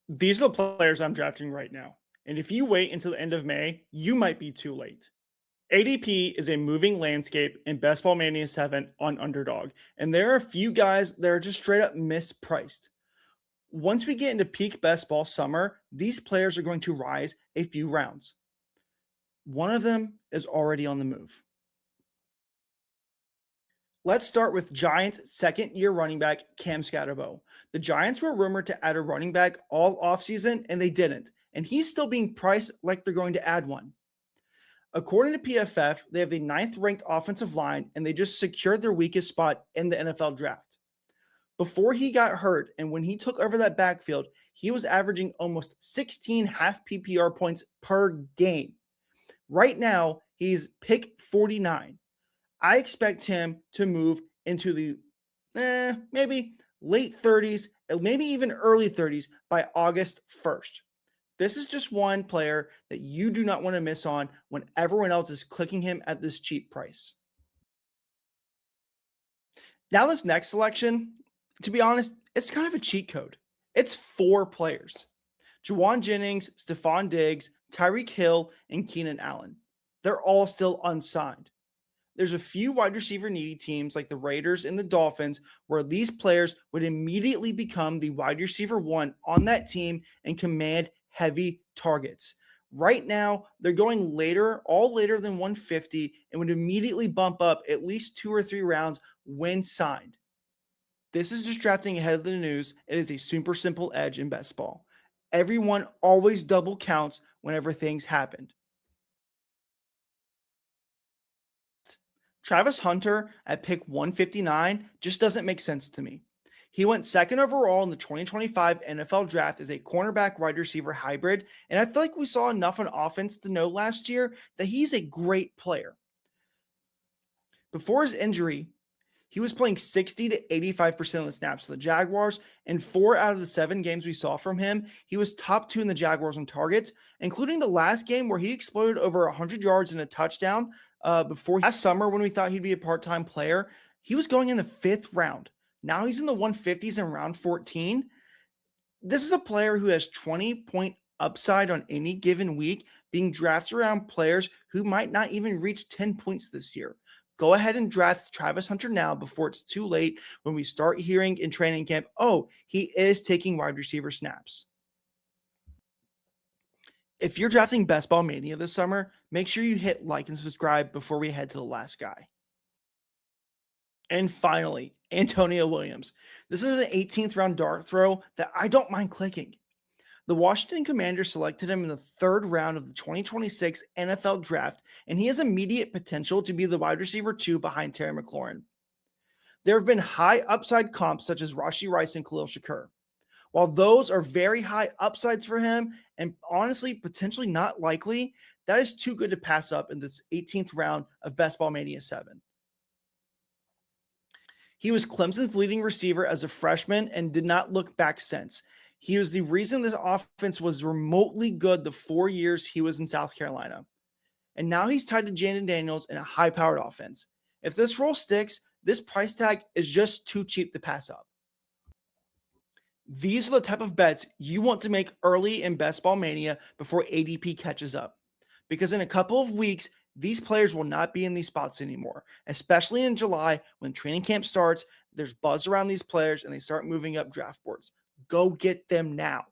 These are the players I'm drafting right now. And if you wait until the end of May, you might be too late. ADP is a moving landscape in Best Ball Mania 7 on Underdog. And there are a few guys that are just straight up mispriced. Once we get into peak best ball summer, these players are going to rise a few rounds. One of them is already on the move. Let's start with Giants second year running back Cam Scatterbo. The Giants were rumored to add a running back all offseason, and they didn't. And he's still being priced like they're going to add one. According to PFF, they have the ninth ranked offensive line, and they just secured their weakest spot in the NFL draft. Before he got hurt and when he took over that backfield, he was averaging almost 16 half PPR points per game. Right now, he's pick 49. I expect him to move into the maybe late 30s, maybe even early 30s by August 1st. This is just one player that you do not want to miss on when everyone else is clicking him at this cheap price. Now, this next selection, to be honest, it's kind of a cheat code. It's four players: Juwan Jennings, Stephon Diggs, Tyreek Hill, and Keenan Allen. They're all still unsigned. There's a few wide receiver needy teams like the Raiders and the Dolphins where these players would immediately become the wide receiver one on that team and command heavy targets. Right now, they're going later, all later than 150, and would immediately bump up at least 2 or 3 rounds when signed. This is just drafting ahead of the news. It is a super simple edge in best ball. Everyone always double counts whenever things happen. Travis Hunter at pick 159 just doesn't make sense to me. He went second overall in the 2025 NFL draft as a cornerback wide receiver hybrid, and I feel like we saw enough on offense to know last year that he's a great player. Before his injury, he was playing 60 to 85% of the snaps for the Jaguars, and 4 out of the 7 games we saw from him, he was top 2 in the Jaguars on targets, including the last game where he exploded over 100 yards and a touchdown. Before last summer, when we thought he'd be a part-time player, he was going in the 5th round. Now he's in the 150s in round 14. This is a player who has 20-point upside on any given week, being drafted around players who might not even reach 10 points this year. Go ahead and draft Travis Hunter now before it's too late when we start hearing in training camp, oh, he is taking wide receiver snaps. If you're drafting Best Ball Mania this summer, make sure you hit like and subscribe before we head to the last guy. And finally, Antonio Williams. This is an 18th round dart throw that I don't mind clicking. The Washington Commanders selected him in the 3rd round of the 2026 NFL Draft, and he has immediate potential to be the wide receiver 2 behind Terry McLaurin. There have been high upside comps such as Rashee Rice and Khalil Shakur. While those are very high upsides for him and honestly potentially not likely, that is too good to pass up in this 18th round of Best Ball Mania 7. He was Clemson's leading receiver as a freshman and did not look back since. He was the reason this offense was remotely good the 4 years he was in South Carolina. And now he's tied to Jaden Daniels in a high-powered offense. If this role sticks, this price tag is just too cheap to pass up. These are the type of bets you want to make early in Best Ball Mania before ADP catches up. Because in a couple of weeks, these players will not be in these spots anymore, especially in July when training camp starts. There's buzz around these players and they start moving up draft boards. Go get them now.